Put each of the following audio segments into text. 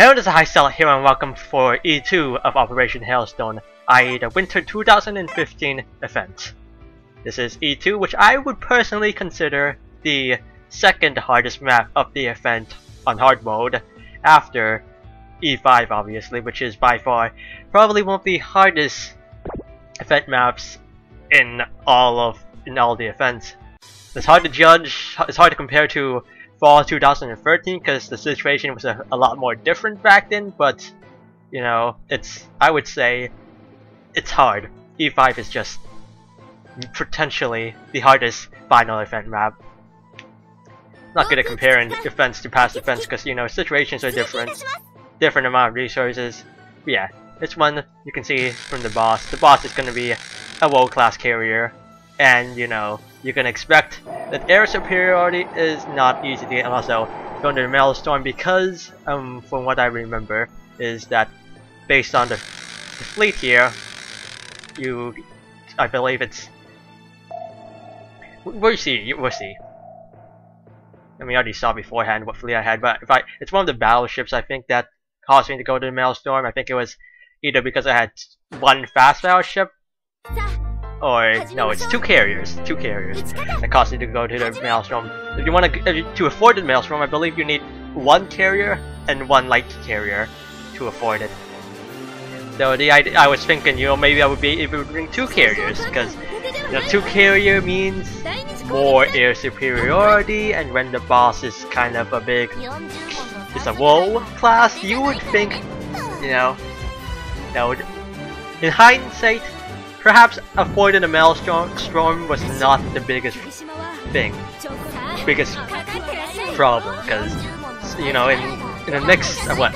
Hello, this is HighZealot here and welcome for E-2 of Operation Hailstone, i.e. the Winter 2015 event. This is E-2, which I would personally consider the second hardest map of the event on hard mode, after E5 obviously, which is by far probably one of the hardest event maps in all the events. It's hard to judge, it's hard to compare to Fall 2013 because the situation was a lot more different back then, but you know, I would say it's hard. E5 is just potentially the hardest final event map. Not gonna compare events to past events because you know, situations are different amount of resources. But yeah, this one you can see from the boss. The boss is gonna be a world-class carrier, and you know, you can expect that air superiority is not easy to get. And also going to the Hailstone because from what I remember is that based on the fleet here, I believe it's we'll see. I mean, I already saw beforehand what fleet I had, but it's one of the battleships I think that caused me to go to the Hailstone. I think it was either because I had one fast battleship, or no, it's two carriers that caused me to go to the Hailstone. If you want to afford the Hailstone, I believe you need one carrier and one light carrier to afford it. So I was thinking, you know, maybe I would be able to bring two carriers because you know, two carrier means more air superiority, and when the boss is kind of a world class, you would think, you know, that would, in hindsight, perhaps avoiding a Hailstone was not the biggest problem, because you know, in the next what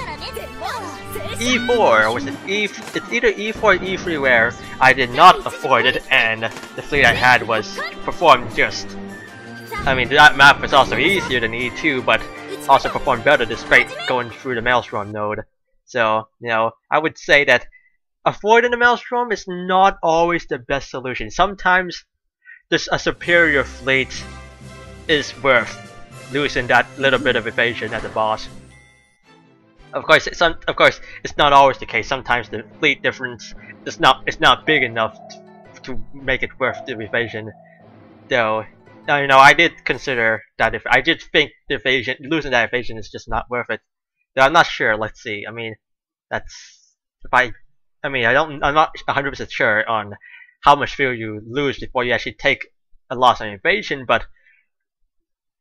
E4 or was it it's either E4 or E3 where I did not afford it, and the fleet I had performed just. I mean, that map was also easier than E2, but also performed better despite going through the Hailstone node. So you know, I would say that avoiding the Hailstone is not always the best solution. Sometimes just a superior fleet is worth losing that little bit of evasion at the boss. Of course, it's not always the case. Sometimes the fleet difference is not big enough to make it worth the evasion. Though, you know, I did consider that I did think the losing that evasion is just not worth it. Though I'm not sure. Let's see. I mean, I'm not 100% sure on how much fuel you lose before you actually take a loss on evasion, but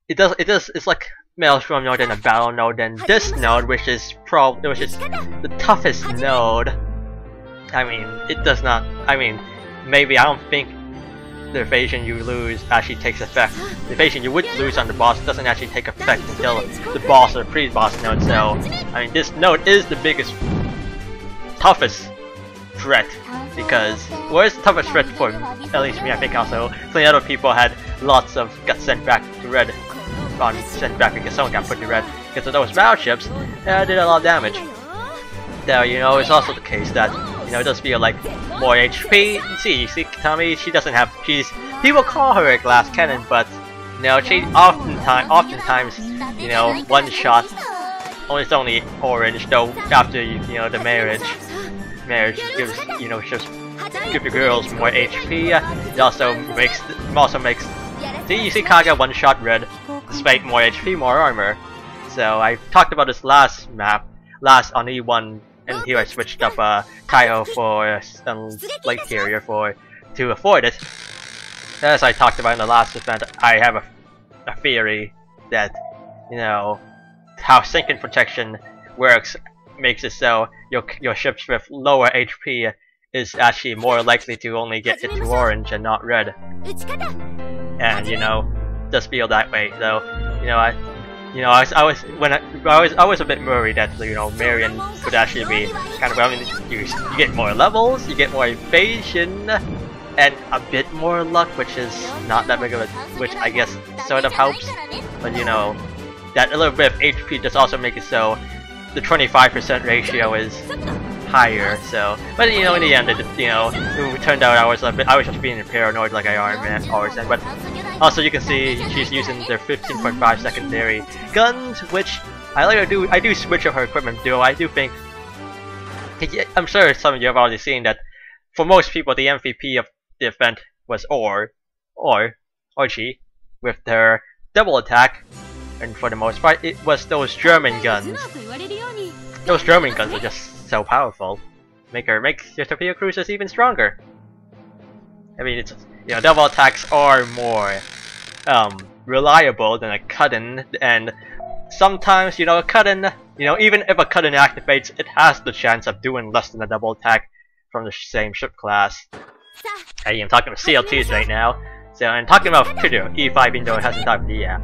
it's like Hailstone node and a battle node, and this node, which is the toughest node. I mean, it does not. I mean, maybe I don't think the evasion you lose actually takes effect. The evasion you would lose on the boss doesn't actually take effect until the boss or the pre-boss node. So, I mean, this node is the toughest threat, because the toughest threat for at least me. I think also plenty other people had lots of got sent back to red, because someone got put to red because of those battleships that did a lot of damage. Now you know, it's also the case that you know, it does feel like more HP. You see Tommy, she doesn't have. People call her a glass cannon, but you know, she oftentimes you know, one shot. It's only orange though. After you know, the marriage gives, you know, just give the girls more HP. It also makes you see Kaga one shot red despite more HP, more armor. So I talked about this last on E1, and here I switched up Kaiho for light carrier to afford it. As I talked about in the last event, I have a theory that you know how sinking protection works makes it so your ships with lower HP is actually more likely to only get it to orange and not red. And you know, just feel that way. So you know, I was a bit worried that you know, Marion would actually be kind of. I mean, you get more levels, you get more evasion, and a bit more luck, which is not that big of which I guess sort of helps. But you know, that a little bit of HP just also makes it so the 25% ratio is higher. So, but you know, in the end, you know, it turned out I was just being paranoid like I always am. But also, you can see she's using their 15.5 secondary guns, which I do switch up her equipment though. I do think I'm sure some of you have already seen that for most people the MVP of the event was or she with their double attack, and for the most part it was those German guns. Those German guns are just so powerful. Make your torpedo cruisers even stronger. I mean, it's double attacks are more reliable than a cut-in, and sometimes a cut-in, even if a cut-in activates, it has the chance of doing less than a double attack from the same ship class. Hey, I'm talking about CLTs right now. So I'm talking about E-5, even though it hasn't talked yet.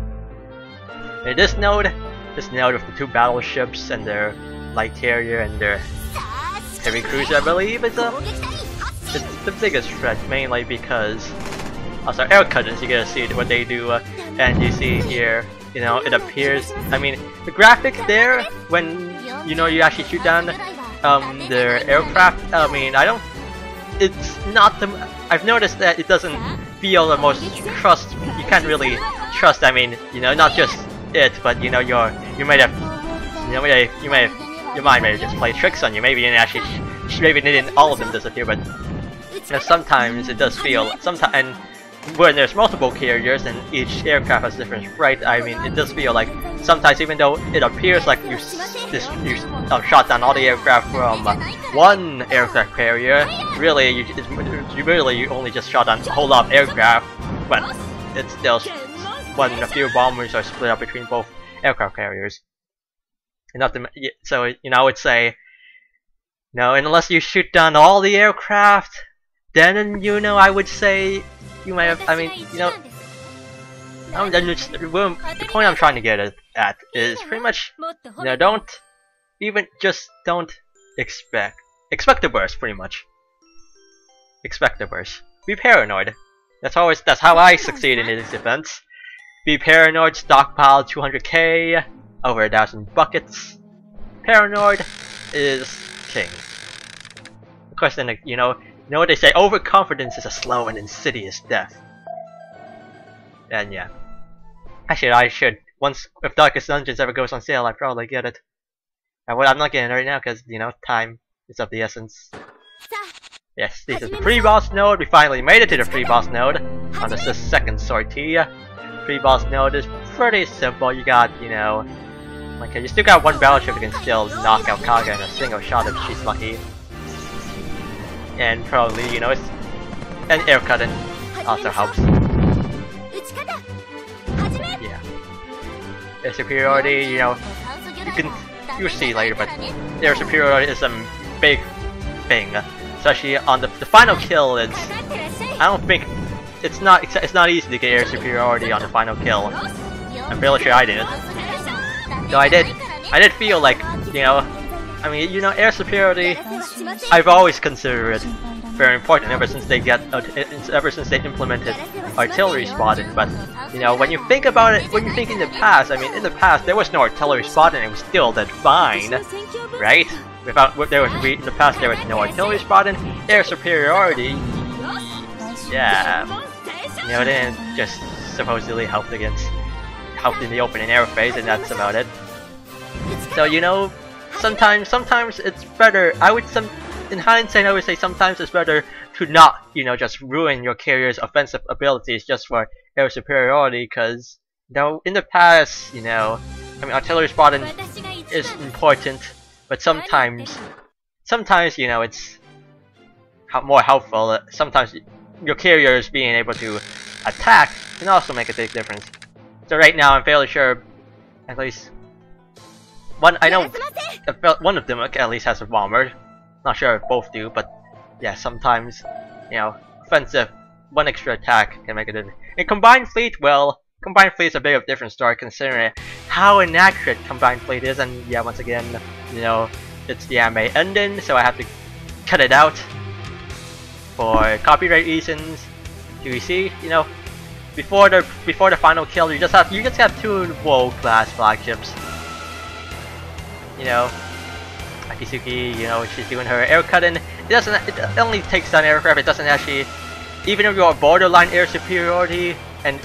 And this node with the 2 battleships and their light carrier and their heavy cruiser, I believe, it's the biggest threat, mainly because also air cut-ins, you get to see what they do, and you see here, it appears. I mean, the graphics there when you actually shoot down their aircraft. I mean, it's not the. I've noticed that it doesn't feel the most trust. You can't really trust. I mean, not just it, but you might have, your mind may have just played tricks on you. Maybe you didn't actually, maybe didn't all of them disappear, but sometimes it does feel. Sometimes, and when there's multiple carriers and each aircraft has different sprite, I mean, it does feel like sometimes, even though it appears like you shot down all the aircraft from one aircraft carrier, really you only just shot down a whole lot of aircraft, but it's still when a few bombers are split up between both aircraft carriers. Enough to, so I would say, unless you shoot down all the aircraft, then I would say you might have. I mean, the point I'm trying to get at is pretty much, don't expect the worst. Pretty much, expect the worst. Be paranoid. That's how I succeed in these events. Be paranoid. Stockpile 200k, over 1,000 buckets. Paranoid is king. Of course, then what they say, overconfidence is a slow and insidious death. And yeah. Actually, I should. If Darkest Dungeons ever goes on sale, I'd probably get it. And I'm not getting it right now because, time is of the essence. Yes, this is the pre-boss node. We finally made it to the pre-boss node on the second sortie. Pre-boss node is pretty simple. You got, okay, you still got one battleship you can still knock out Kaga in a single shot if she's lucky. And probably, it's an air cut-in also helps. Yeah. Air superiority, you'll see later, but air superiority is a big thing. Especially on the final kill, I don't think it's not easy to get air superiority on the final kill. I'm fairly sure I did. So I did feel like, I mean, air superiority, I've always considered it very important ever since they implemented artillery spotting. But when you think about it, when you think in the past, I mean, in the past there was no artillery spotting, it was still that fine, right? In the past there was no artillery spotting, air superiority. Yeah, it didn't just supposedly helped in the opening air phase, and that's about it. So sometimes it's better. In hindsight, I would say sometimes it's better to not, just ruin your carrier's offensive abilities just for air superiority, because, in the past, I mean, artillery spotting is important, but sometimes, it's more helpful. Sometimes your carriers being able to attack can also make a big difference. So right now, I'm fairly sure, at least one of them at least has a bomber. Not sure if both do, but yeah, sometimes, offensive, one extra attack can make a difference. In Combined Fleet, well, Combined Fleet is a bit of a different story considering how inaccurate Combined Fleet is, and yeah, once again, it's the anime ending, so I have to cut it out for copyright reasons. Do you see, before the final kill, you just have 2 WoW class flagships. Akisuki, she's doing her air cut-in. It only takes down aircraft. It doesn't actually, even if you're borderline air superiority and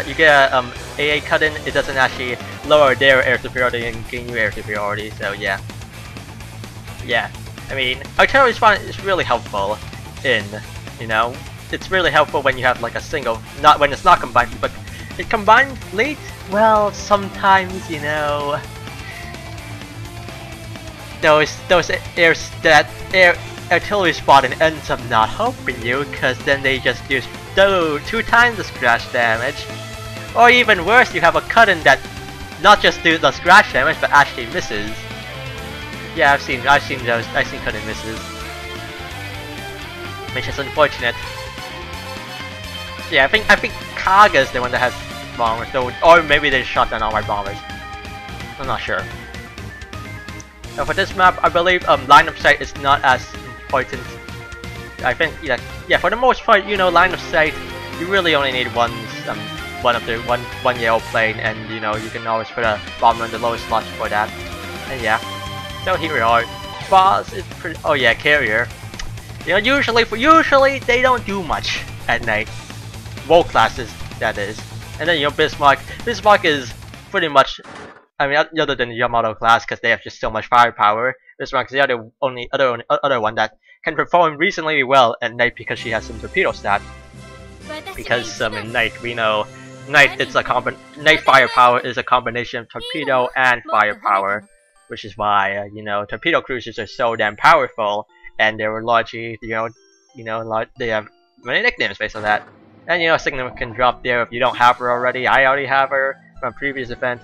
you get a AA cut-in, it doesn't actually lower their air superiority and gain your air superiority. So yeah. Yeah. I mean, artillery respawn is really helpful in, you know, it's really helpful when you have like a single, not when it's not combined, but it combined fleet, well, sometimes, you know, those air artillery spotting ends up not helping you, because then they just use 2 times the scratch damage, or even worse, you have a cut-in that not just do the scratch damage but actually misses. Yeah, I've seen cut-in misses, which is unfortunate. Yeah, I think Kaga's the one that has bombers, though, or maybe they shot down all my bombers. I'm not sure. Now for this map, I believe line of sight is not as important. I think yeah, for the most part, you know, line of sight, you really only need one yellow plane, and you know, you can always put a bomber in the lowest slot for that. And yeah, so here we are. Boss is pretty. Oh yeah, carrier. You know, usually they don't do much at night. World classes, that is. And then you know, Bismarck is pretty much, I mean, other than the Yamato class, because they have just so much firepower. Bismarck is the other one that can perform reasonably well at night because she has some torpedo stat. Because in night, we know night firepower is a combination of torpedo and firepower, which is why you know, torpedo cruisers are so damn powerful, and they were largely they have many nicknames based on that. And you know, Signal can drop there if you don't have her already. I already have her from a previous event.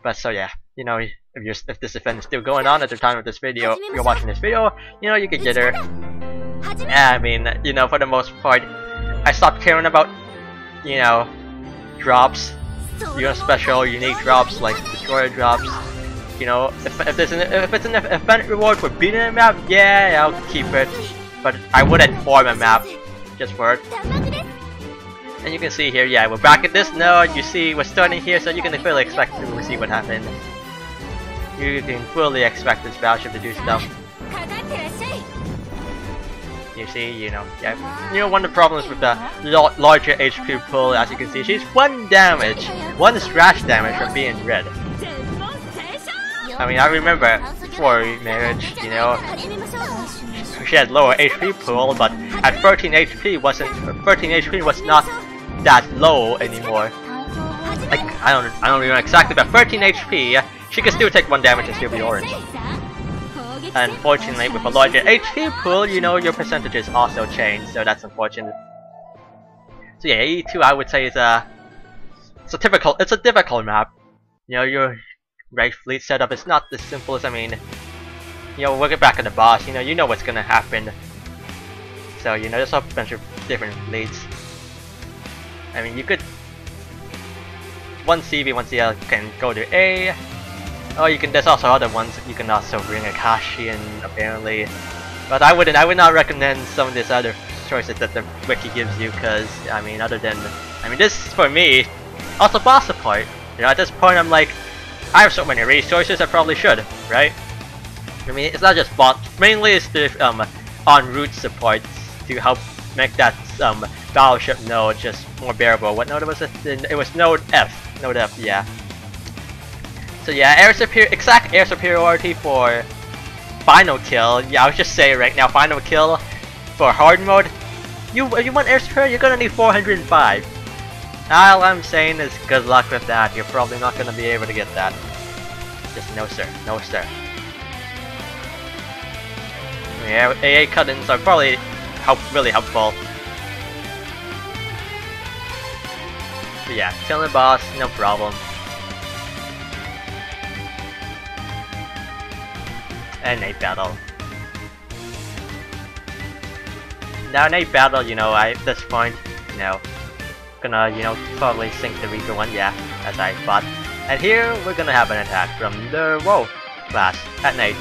But so yeah, you know, if this event is still going on at the time of this video, you're watching this video, you know, you can get her. I mean, you know, for the most part, I stopped caring about, you know, drops, you know, special, unique drops like destroyer drops. You know, if it's an event reward for beating a map, yeah, I'll keep it. But I wouldn't form a map just for it. And you can see here, yeah, we're back at this node. You see, we're starting here, so you can fully expect to see what happened. You can fully expect this battleship to do stuff. You see, you know, yeah, you know, one of the problems with the larger HP pool, as you can see, she's 1 damage, 1 scratch damage from being red. I mean, I remember before marriage, you know, she had lower HP pool, but at 13 HP was not that low anymore. Like, I don't remember exactly, but 13 HP, she can still take 1 damage and still be orange. Unfortunately, with a larger HP pool, you know, your percentages also change, so that's unfortunate. So yeah, E-2 I would say is it's a difficult map. You know, your right fleet setup is not as simple as, I mean, you know, we'll get back at the boss, you know what's gonna happen. So, you know, there's a bunch of different fleets. I mean, you could, one CV, one CL can go to A. Oh, you can, there's also other ones, you can also bring Akashi in, apparently. But I would not recommend some of these other choices that the wiki gives you, because, I mean, this, for me, also boss support. You know, at this point I'm like, I have so many resources, I probably should, right? I mean, it's not just bots, mainly it's the en route supports to help make that battleship node just more bearable. What node was it? It was node F. Node F, yeah. So yeah, exact air superiority for final kill. Yeah, I was just saying right now, final kill for hard mode. You want air superiority, you're gonna need 405. All I'm saying is good luck with that. You're probably not gonna be able to get that. Just no sir, no sir. Yeah, AA cut-ins are probably really helpful. But yeah, killing the boss, no problem. And night battle. Now night battle, you know, at this point, you know, gonna, you know, probably sink the Reaper one, yeah, as I thought. And here we're gonna have an attack from the WoW class at night.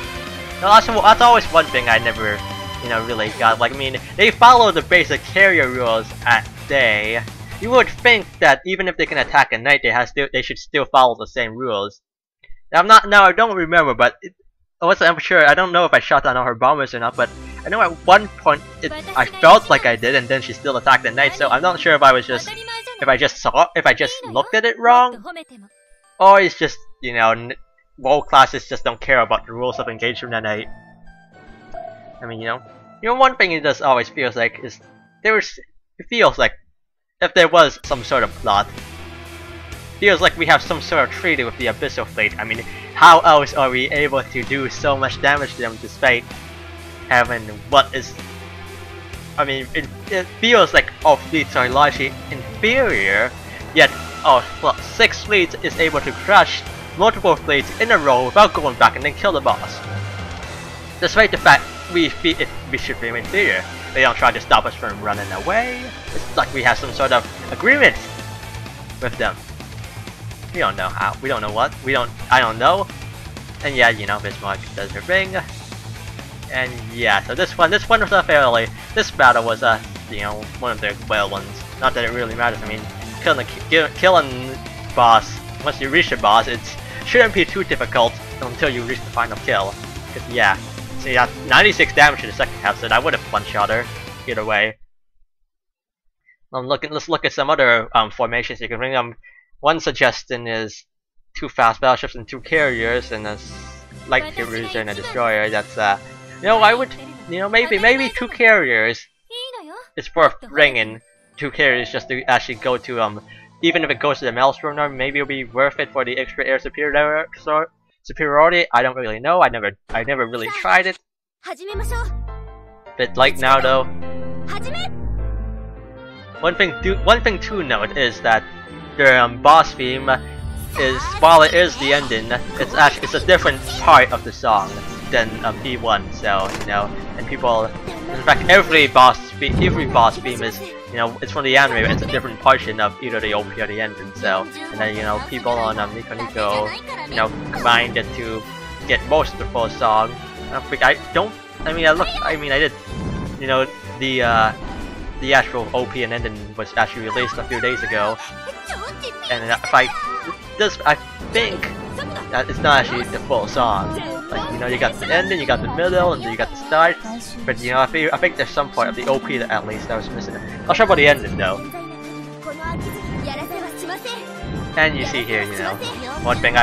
Now, that's always one thing I never, you know, really got. Like, I mean, they follow the basic carrier rules at day. You would think that even if they can attack at night, they should still follow the same rules. Now I don't remember, but I'm sure. I don't know if I shot down all her bombers or not, but I know at one point I felt like I did, and then she still attacked at night. So I'm not sure if I just looked at it wrong, or it's just, you know, world classes just don't care about the rules of engagement, and I mean, you know, one thing it just always feels like is it feels like if there was some sort of plot, feels like we have some sort of treaty with the Abyssal Fleet. I mean, how else are we able to do so much damage to them despite having what is... I mean, it feels like all fleets are largely inferior, yet well, 6 fleets is able to crush multiple fleets in a row without going back and then kill the boss. Despite the fact we should be inferior, they don't try to stop us from running away. It's like we have some sort of agreement with them. We don't know how. We don't know what. I don't know. And yeah, you know, Bismarck does her ring. And yeah, so this one was this battle was you know, one of the well ones. Not that it really matters. I mean, killing boss, once you reach the boss, it shouldn't be too difficult until you reach the final kill. Cause yeah, so you have 96 damage in the second half, so I would have one-shot her either way. Let's look at some other formations you can bring. One suggestion is 2 fast battleships and 2 carriers and a light cruiser and a destroyer. That's you know, I would, you know, maybe 2 carriers. It's worth bringing 2 carriers just to actually go to even if it goes to the Hailstone, maybe it'll be worth it for the extra air superiority. I don't really know. I never really tried it. But like now though, one thing to note is that the boss theme is, while it is the ending, it's a different part of the song than B1. So you know, and people, in fact, every boss theme is, you know, it's from the anime. It's a different portion of either the OP or the ending. So, and then, you know, people on Nico Nico, you know, combined it to get most of the full song. I did, you know, the actual OP and ending was actually released a few days ago, and I think that it's not actually the full song. Like, you know, you got the ending, you got the middle, and then you got the start. But you know, I think there's some part of the OP that at least I was missing. Not sure about the ending though. And you see here, you know, one thing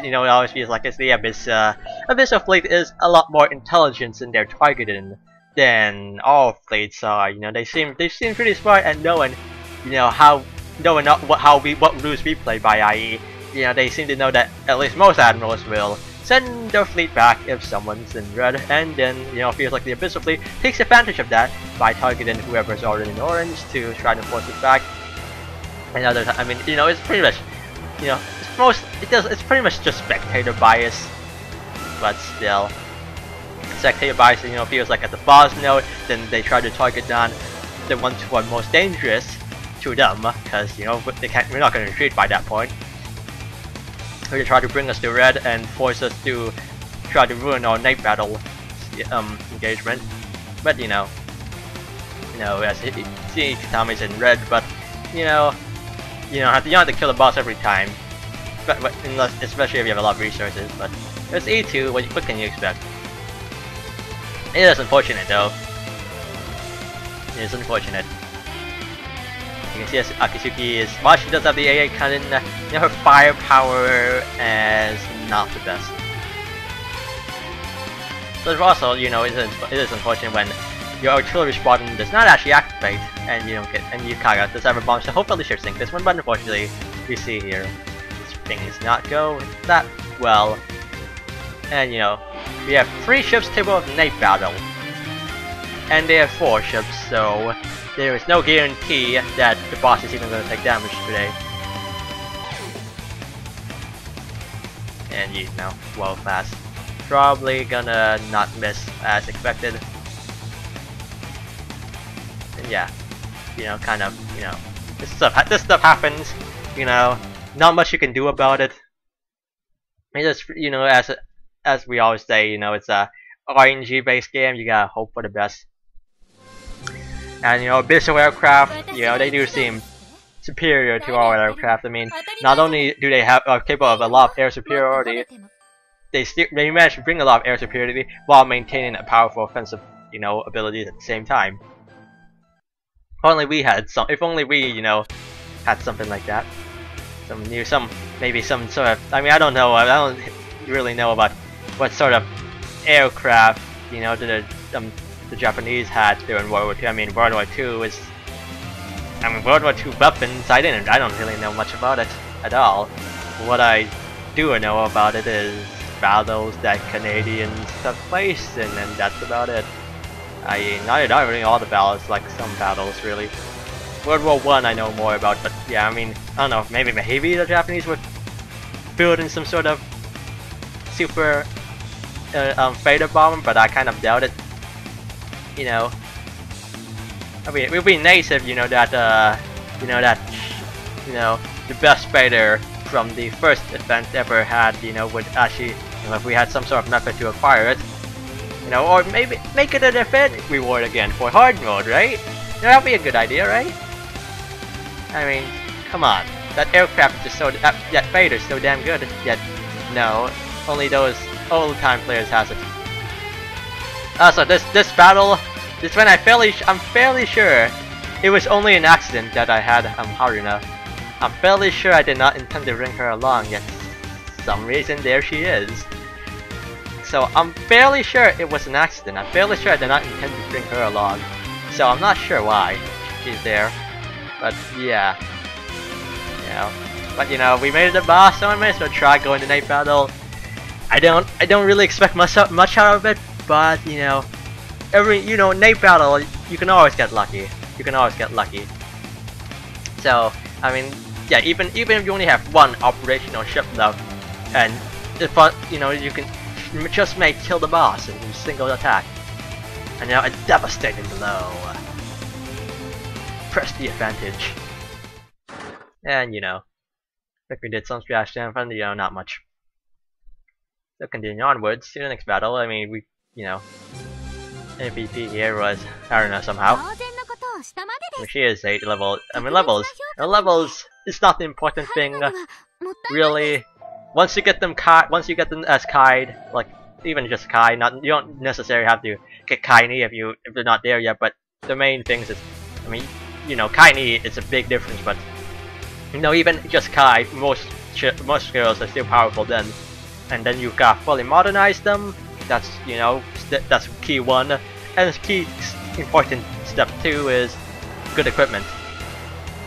you know, it always feels like is the Abyssal Fleet is a lot more intelligence in their targeting than all fleets are. You know, they seem pretty smart at knowing, you know, what rules we play by, i.e., you know, they seem to know that at least most admirals will send their fleet back if someone's in red, and then, you know, it feels like the Abyssal Fleet takes advantage of that by targeting whoever's already in orange to try to force it back. And I mean, you know, it's pretty much, you know, it's pretty much just spectator bias, but still, spectator bias, you know, feels like at the boss node, then they try to target down the ones who are most dangerous to them, because, you know, we're not going to retreat by that point. They try to bring us to red and force us to try to ruin our night battle engagement. But you know, as see Katami's in red, but you don't have to kill the boss every time. But especially if you have a lot of resources. But it's E-2. What can you expect? It is unfortunate though. It is unfortunate. You can see as Akitsuki is, while she does have the AA cannon, you know, her firepower is not the best. But also, you know, it is unfortunate when your artillery squadron does not actually activate, and you don't get, and Yukaga does have a bomb, so hopefully she'll sink this one. But unfortunately, we see here, this thing does not go that well. And you know, we have 3 ships capable of night battle, and they have 4 ships, so there is no guarantee that the boss is even going to take damage today. And you know, well fast. Probably gonna not miss as expected. And yeah, you know, kind of, you know, this stuff happens. You know, not much you can do about it. It just, you know, as we always say, you know, it's a RNG based game. You gotta hope for the best. And you know, Abyssal aircraft, you know, they do seem superior to our aircraft. I mean, not only do they are capable of a lot of air superiority, they manage to bring a lot of air superiority while maintaining a powerful offensive, you know, abilities at the same time. If only we, you know, had something like that. maybe some sort of, I mean, I don't know, I don't really know about what sort of aircraft, you know, the Japanese had during World War II. I mean, World War II is, I mean, World War II weapons, I don't really know much about it at all. What I do know about it is battles that Canadians took place in, and that's about it. Not really all the battles, like some battles really. World War I I know more about, but yeah, I mean, I don't know, maybe the Japanese were building some sort of super fighter bomber, but I kind of doubt it. You know, I mean, it would be nice if, you know, that the best fighter from the first event ever had, you know, would actually, you know, if we had some sort of method to acquire it, you know, or maybe make it an event reward again for hard mode, right? That'd be a good idea, right? I mean, come on, that aircraft is just so, that fighter's so damn good, yet, no, only those old-time players has it. Also, this battle, this one I'm fairly sure it was only an accident that I had Haruna. I'm fairly sure I did not intend to bring her along, yet some reason there she is. So I'm fairly sure it was an accident. I'm fairly sure I did not intend to bring her along. So I'm not sure why she's there. But yeah. You know. But you know, we made it to the boss, so I may as well try going to night battle. I don't really expect much out of it, but you know, night battle, you can always get lucky. You can always get lucky. So I mean, yeah, even if you only have one operational ship left, and if you know, you can just may kill the boss in a single attack. And now a devastating blow. Press the advantage. And you know, if we did some splash damage, and you know, not much. So continue onwards to the next battle. I mean, we, you know, MVP here was Haruna somehow. I mean, she is 8 level. I mean, levels is not the important thing, really. Once you get them as Kaid, like even just Kai, you don't necessarily have to get Kaini if they're not there yet. But the main things is, I mean, you know, Kaini is a big difference, but you know, even just Kai, most girls are still powerful then. And then you got fully modernize them. That's, you know, that's key 1, and key important step 2 is good equipment.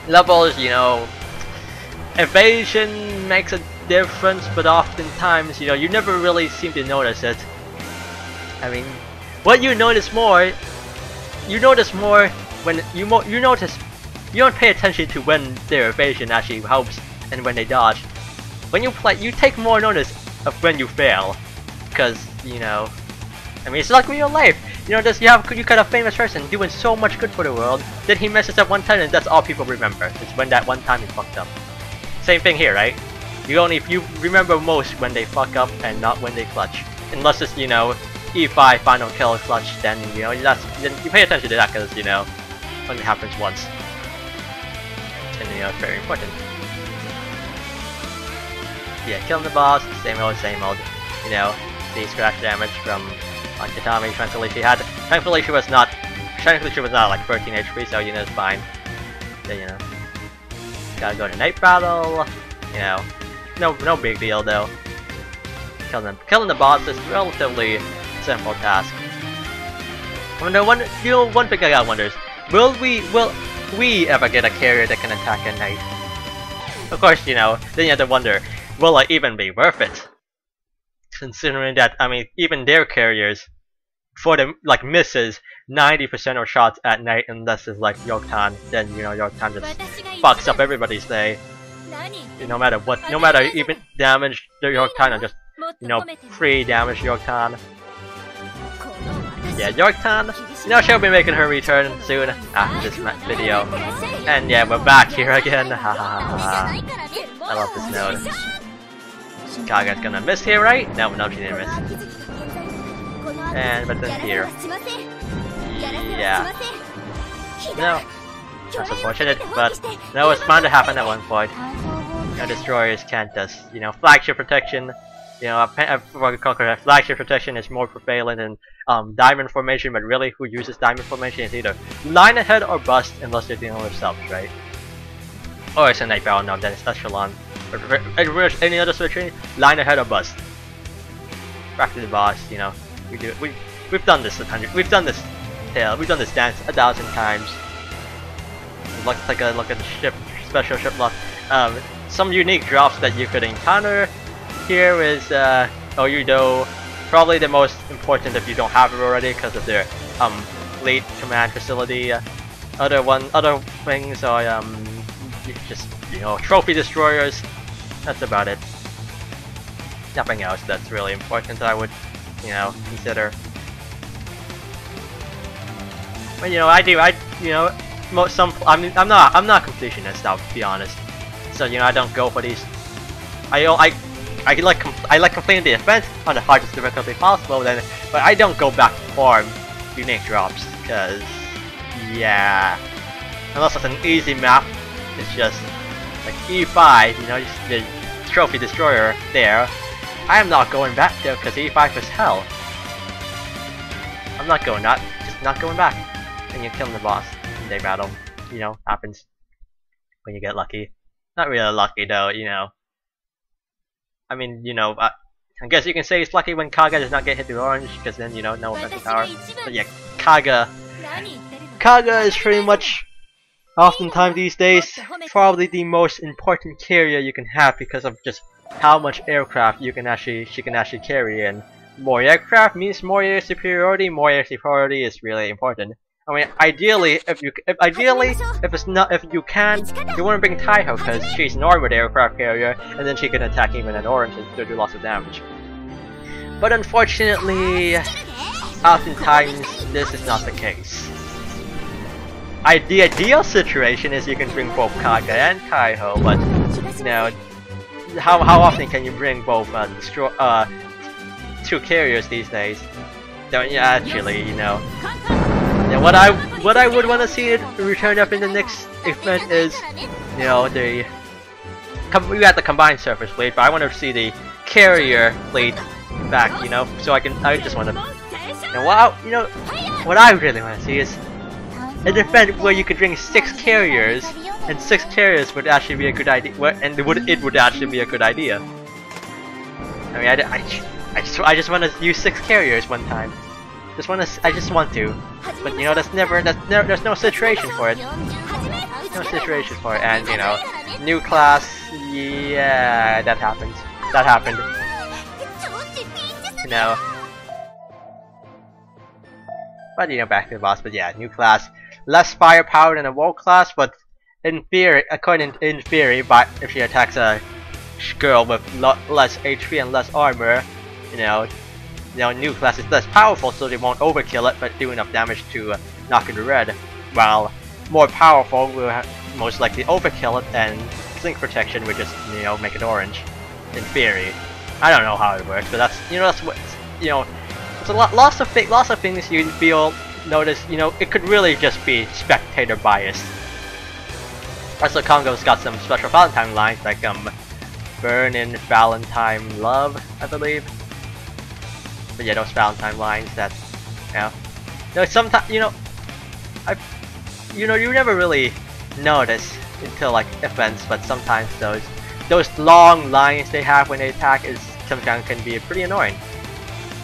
Levels, you know, evasion makes a difference, but oftentimes, you know, you never really seem to notice it. I mean, what you notice more when you notice, you don't pay attention to when their evasion actually helps and when they dodge. When you play, you take more notice of when you fail, because you know, I mean, it's like real life. You know, you got a famous person doing so much good for the world, then he messes up one time, and that's all people remember. It's when that one time he fucked up. Same thing here, right? You remember most when they fuck up and not when they clutch. Unless it's, you know, E5 final kill clutch, then you know, then you pay attention to that, because you know, only happens once, and you know, it's very important. Yeah, killing the boss, same old, you know, the scratch damage from Kitami. Thankfully she was not like 13 HP, so you know, it's fine. Yeah, you know, gotta go to night battle, you know, no big deal though. Killing the boss is a relatively simple task. I wonder, one thing I got wonders, will we ever get a carrier that can attack at night? Of course, you know, then you have to wonder, will it even be worth it? Considering that, I mean, even their carriers, for them, like, misses 90% of shots at night, unless it's like Yorktown, then you know, Yorktown just fucks up everybody's day. No matter what, no matter even damage the Yorktown, or just, you know, free damage Yorktown. Yeah, Yorktown, you know, she'll be making her return soon after this video. And yeah, we're back here again. Ha ha ha ha. I love this node. Kaga's gonna miss here, right? No, she didn't miss. And but then here. Yeah. No. That's unfortunate, but no, it's bound to happen at one point. Now destroyers can't just, you know, flagship protection. You know, flagship protection is more prevalent in diamond formation, but really, who uses diamond formation is either line ahead or bust, unless you're dealing with subs, right? Or it's a night battle, no, then it's echelon. Any other switching? Line ahead or bust. Back to the boss. You know, we've done this we've done this dance 1,000 times. Let's take a look at the ship, special ship lock. Some unique drops that you could encounter here is E-2, probably the most important if you don't have it already because of their fleet command facility. Other things are just, you know, trophy destroyers. That's about it. Nothing else that's really important that I would, you know, consider. But you know, I'm not completionist, I'll be honest. So you know, I don't go for these. I like completing the event on the hardest difficulty possible, but I don't go back to farm unique drops because, yeah, unless it's an easy map, it's just like E5, you know, just the trophy destroyer there. I am not going back there because E5 is hell. I'm not going just not going back. And you're killing the boss in day battle. You know, happens when you get lucky. Not really lucky though, you know. I mean, you know, I guess you can say it's lucky when Kaga does not get hit with orange, because then, you know, no offensive power. But yeah, Kaga is pretty much, oftentimes these days, probably the most important carrier you can have because of just how much aircraft she can actually carry in. More aircraft means more air superiority. More air superiority is really important. I mean, ideally, if you can, you want to bring Taiho because she's an armored aircraft carrier, and then she can attack even an orange and still do lots of damage. But unfortunately, oftentimes this is not the case. The ideal situation is you can bring both Kaga and Taiho, but you know, how often can you bring both two carriers these days? Don't you actually, you know? Yeah, what I would want to see it return up in the next event is, you know, we got the combined surface fleet, but I want to see the carrier fleet back, you know. So I just want to, you know, what I really want to see is an event where you could bring 6 carriers, and 6 carriers would actually be a good idea. And it would actually be a good idea. I mean, I just want to use 6 carriers one time. I just want to, but you know, there's no situation for it. No situation for it, and you know, new class, yeah, that happened. You know, but you know, back to the boss. But yeah, new class, less firepower than a world class, but in theory, if she attacks a girl with less HP and less armor, you know, new class is less powerful, so they won't overkill it, but do enough damage to knock it red. While more powerful will most likely overkill it, and Blink Protection would just, you know, make it orange. In theory, I don't know how it works, but that's, you know, that's what, you know, it's lots of things you notice. You know, it could really just be spectator bias. Also, Congo's got some special Valentine lines like Burn in Valentine Love, I believe. But yeah, those Valentine lines that, you know, sometimes, you know, you never really notice until like events, but sometimes those long lines they have when they attack sometimes can be pretty annoying,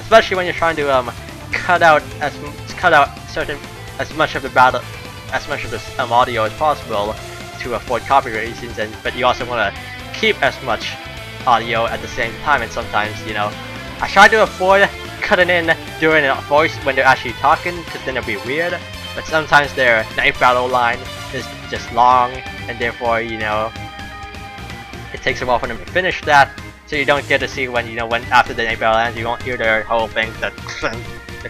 especially when you're trying to cut out as much of the audio as possible to avoid copyright reasons, but you also want to keep as much audio at the same time, and sometimes, you know, I try to avoid cutting in during a voice when they're actually talking, because then it'll be weird. But sometimes their knife battle line is just long, and therefore, you know, it takes a while for them to finish that. So you don't get to see when, you know, when after the knife battle ends, you won't hear their whole thing, the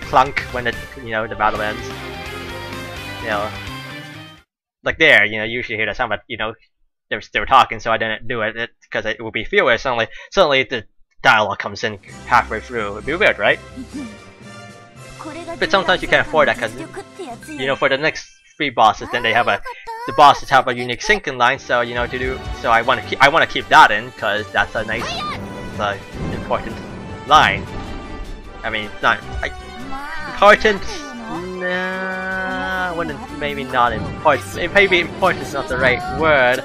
clunk when the battle ends. You know, like there, you know, you usually hear that sound, but you know, they were talking, so I didn't do it because it would be fewer. Suddenly the dialogue comes in halfway through. It'd be weird, right? But sometimes you can't afford that because, you know, for the next 3 bosses, then the bosses have a unique syncing line. So you know, so I want to keep that in because that's a nice, important line. I mean, not important. Nah, maybe not important. Maybe important is not the right word.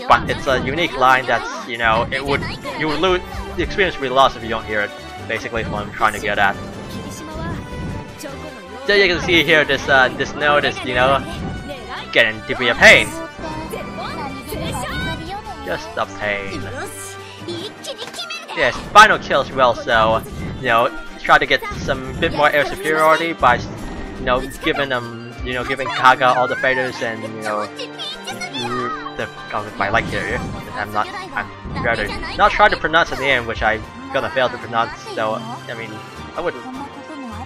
but it's a unique line that's, you know, you would lose, the experience would be lost if you don't hear it. Basically, is what I'm trying to get at. So you can see here, this node is, you know, getting to be a pain. Just a pain. Yes, final kills well, so, you know, try to get some bit more air superiority by, you know, giving Kaga all the fighters and, you know, my like here. I'm rather not trying to pronounce the name, which I'm gonna fail to pronounce. So I mean, I wouldn't.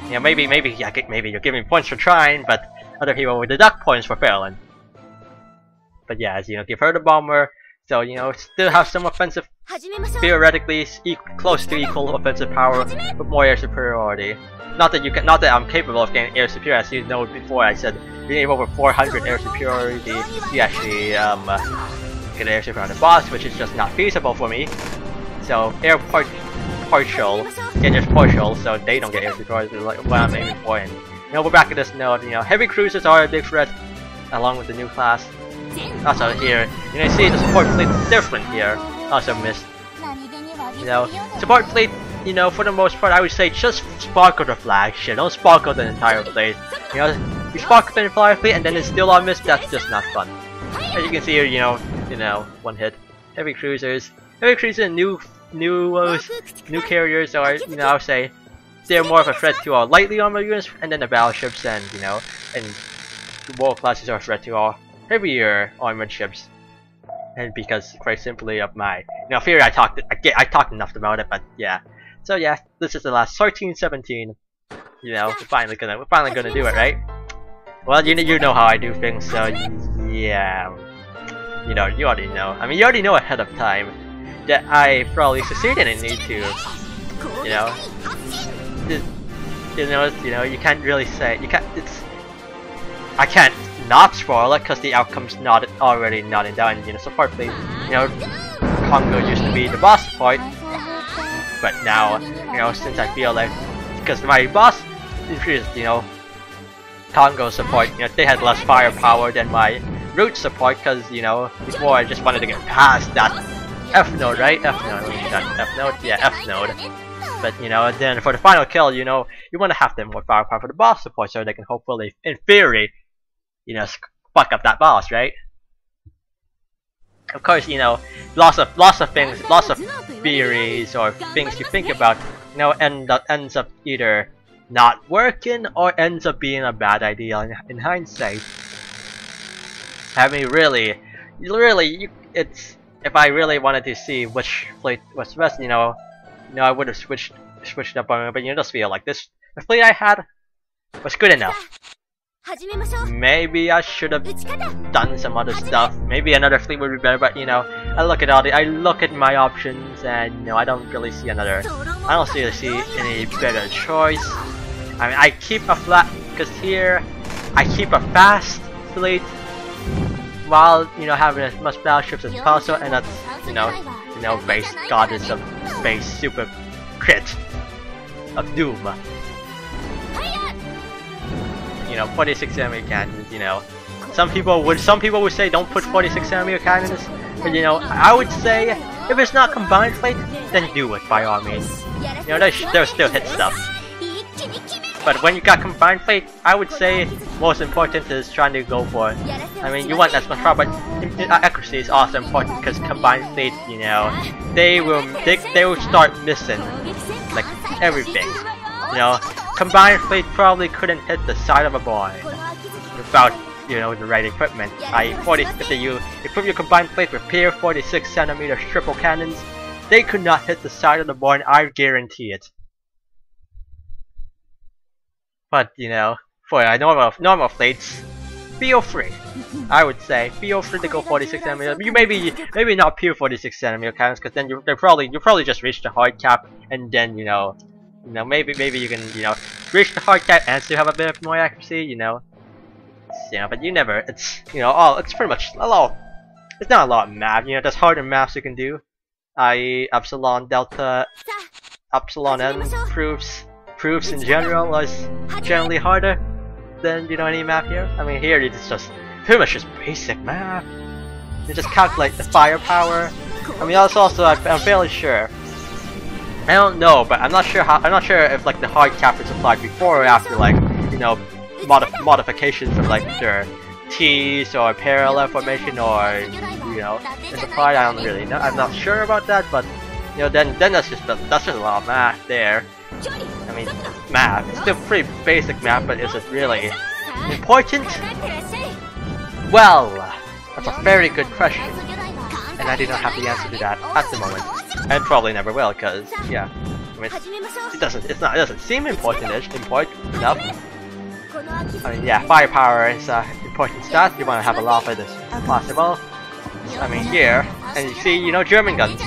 You know, maybe you're giving points for trying, but other people would deduct points for failing. But yeah, as you know, give her the bomber. So, you know, still have some offensive, theoretically close to equal offensive power, but more air superiority. Not that I'm capable of getting air superiority. As you know before, I said being able over 400 air superiority, you actually get air superiority on the boss, which is just not feasible for me. So air partial, get just partial, so they don't get air superiority, like what I'm aiming for. And you know, we're back at this node. You know, heavy cruisers are a big threat, along with the new class. Also here, you know, see the support fleet is different here. Also missed. You know, support fleet, you know, for the most part, I would say just sparkle the flagship. Don't sparkle the entire fleet. You know, you sparkle the entire fleet and then it's still on miss. That's just not fun. As you can see here, you know, one hit. Heavy cruisers, and new carriers are, you know, I would say they're more of a threat to our lightly armored units, and then the battleships, and you know, and war classes are a threat to our heavier armored ships. And because quite simply of my, you know, fear, I talked enough about it, but yeah. So yeah, this is the last 13-17. You know, we're finally gonna do it, right? Well, you know how I do things, so yeah. You know, you already know. I mean, you already know ahead of time that I probably succeeded in E-2. You know, you can't really say I can't not spoil it because the outcome's already nodding down. You know, support fleet. You know, Congo used to be the boss support, but now, you know, since I feel like because my boss increased, you know, Congo support, you know, they had less firepower than my root support because, you know, before I just wanted to get past that F node, right? F node. Yeah, F node. But you know, then for the final kill, you know, you want to have them more firepower for the boss support so they can hopefully, in theory, you know, fuck up that boss, right? Of course, you know, lots of things, lots of theories or things you think about, you know, ends up either not working or ends up being a bad idea in hindsight. I mean, really, it's if I really wanted to see which fleet was best, you know, I would have switched up on it, but you know, just feel like this, the fleet I had was good enough. Maybe I should have done some other stuff. Maybe another fleet would be better, but you know, I look at my options, and you know, I don't really see I don't see any better choice. I mean, I keep a fast fleet while, you know, having as much battleships as possible, and that's, you know, base goddess of base super crit of doom. You know, 46mm cannons, you know. Some people would say don't put 46mm cannons, but you know, I would say if it's not combined fleet, then do it by all means. You know, they'll still hit stuff. But when you got combined fleet, I would say most important is trying to go for it. I mean, you want as much power, but accuracy is also important because combined fleet, you know, they will start missing like everything. You know, combined fleet probably couldn't hit the side of a boy without, you know, the right equipment. If you equip your combined fleet with pure 46cm triple cannons, they could not hit the side of the boy, I guarantee it. But you know, for normal fleets, feel free. I would say feel free to go 46cm. You maybe not pure 46cm cannons, because then you probably just reach the hard cap, and then you know maybe you can, you know, reach the hard cap and still have a bit of more accuracy. You know, but you never. It's, you know, it's pretty much a lot. It's not a lot of math. You know, there's harder maths you can do. I.e. epsilon, delta, epsilon n proofs in general is generally harder than, you know, any math here. I mean, here it's just pretty much just basic math. You just calculate the firepower. I mean, also I'm fairly sure. I don't know, but I'm not sure if like the hard cap is applied before or after, like, you know, modifications of like their T's or parallel formation, or you know, it's applied. I don't really know. I'm not sure about that, but you know, then that's just a lot of math there. I mean, math. It's still pretty basic math, but is it really important? Well, that's a very good question, and I do not have the answer to that at the moment, and probably never will, because yeah, I mean, it doesn't seem important enough. I mean, yeah, firepower is an important stat. You want to have a lot of it as possible. I mean, here, and you see, you know, German guns.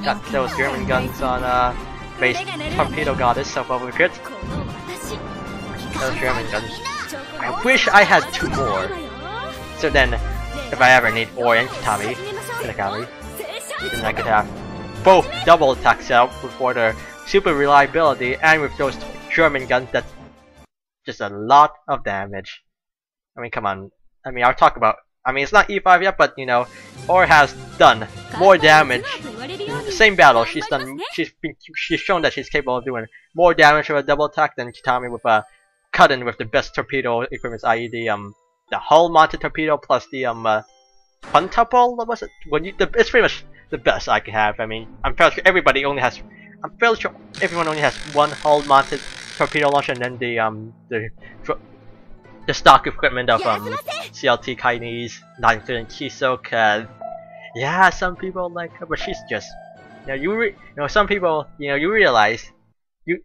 Got those German guns on base torpedo goddess of overkit. Those German guns. I wish I had 2 more. So then, if I ever need orange Tommy, then I could have both double attack set up for the super reliability, and with those German guns, that's just a lot of damage. I mean, come on. I mean, I'll talk about. I mean, it's not E5 yet, but you know, Or has done more damage in the same battle. She's shown that she's capable of doing more damage with a double attack than Kitami with a cut-in with the best torpedo equipment, i.e. the hull-mounted torpedo plus the quintuple. What was it? It's pretty much the best I can have. I mean, I'm fairly sure everybody only has. I'm fairly sure everyone only has one hull-mounted torpedo launcher, and then the stock equipment of CLT Chinese, not including Kiso, cause yeah, some people like her, but she's just, you know, some people, you realize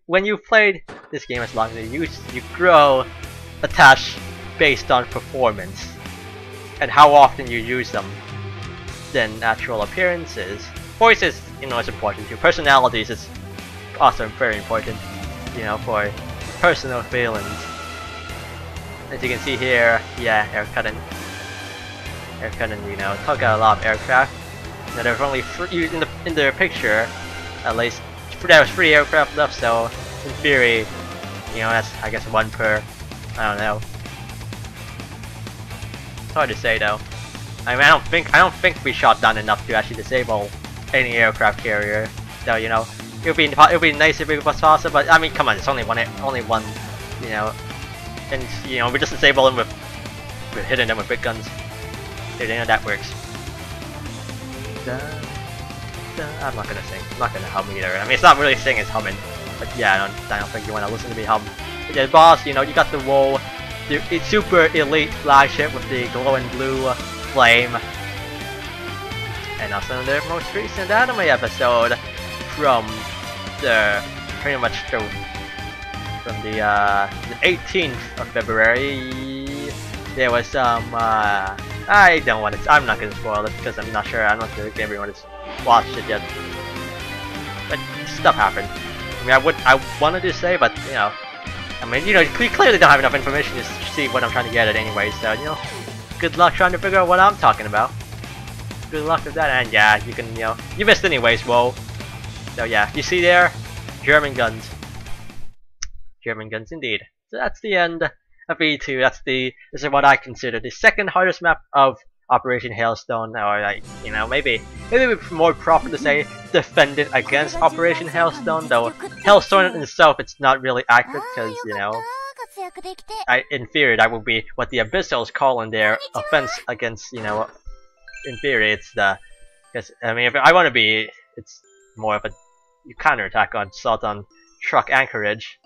when you played this game as long as you grow attached based on performance and how often you use them than actual appearances. Voices, is important too. Personalities is also very important, for personal feelings. As you can see here, yeah, air cutting, took out a lot of aircraft. There's only in the picture, at least there was 3 aircraft left. So in theory, that's I guess 1 per. I don't know. It's hard to say though. I mean, I don't think we shot down enough to actually disable any aircraft carrier. So it would be nice if it was possible. But I mean, come on, it's only one. And we just disable them with hitting them with big guns. That works. I'm not gonna sing. I'm not gonna hum either. I mean, it's not really singing, it's humming. But yeah, I don't think you wanna listen to me hum. The boss, you got the WoW, the super elite flagship with the glowing blue flame, and also the most recent anime episode from the from the 18th of February. There was some I'm not gonna spoil it because I'm not sure if everyone has watched it yet. But stuff happened. I mean, I wanted to say, but I mean, we clearly don't have enough information to see what I'm trying to get at anyway. So good luck trying to figure out what I'm talking about. Good luck with that, and yeah, you can you missed anyways. Whoa. So yeah, you see there, German guns. German guns indeed. So that's the end of E-2. This is what I consider the second hardest map of Operation Hailstone, or like, maybe it's more proper to say defended against Operation Hailstone, though Hailstone in itself it's not really accurate because in theory that would be what the Abyssals call in their offense against in theory it's because I mean if I want to be it's more of a counterattack on assault on truck anchorage,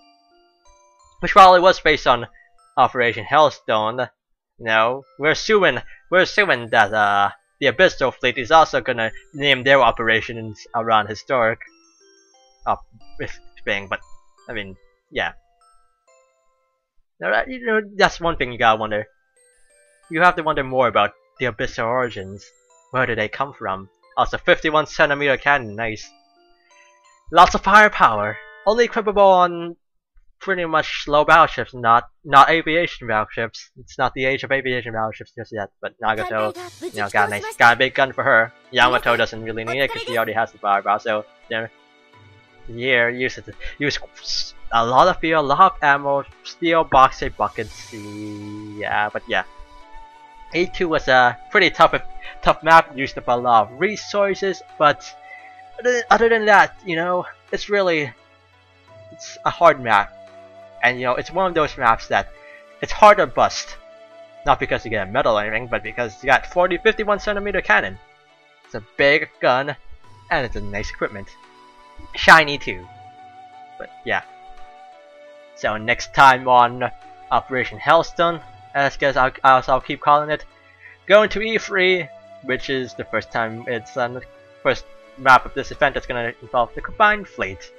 which probably was based on Operation Hailstone. We're assuming that the Abyssal fleet is also gonna name their operations around historic thing. But I mean, yeah. Now, that's one thing you gotta wonder. You have to wonder more about the Abyssal origins. Where did they come from? Also, 51cm cannon, nice. Lots of firepower. Only equipable on pretty much slow battleships, not aviation battleships. It's not the age of aviation battleships just yet, but Nagato, got a big gun for her. Yamato doesn't really need it because she already has the firepower. So use a lot of fuel, a lot of ammo, steel boxer buckets. Yeah, but yeah. E-2 was a pretty tough map, used up a lot of resources, but other than that, you know, it's a hard map. And you know, it's one of those maps that it's hard to bust. Not because you get a medal or anything, but because you got 51cm cannon. It's a big gun, and it's a nice equipment. Shiny too. But yeah. So next time on Operation Hailstone, as I'll keep calling it, going to E3, which is the first time it's the first map of this event that's gonna involve the combined fleet.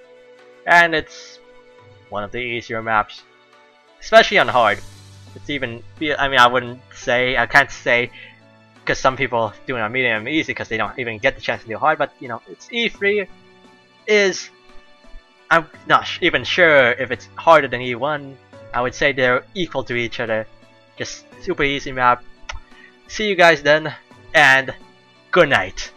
And it's one of the easier maps, especially on hard. It's even, I mean, I can't say, because some people doing on medium easy because they don't even get the chance to do hard, but you know, it's E3 is, I'm not even sure if it's harder than E1. I would say they're equal to each other. Just super easy map. See you guys then, and good night.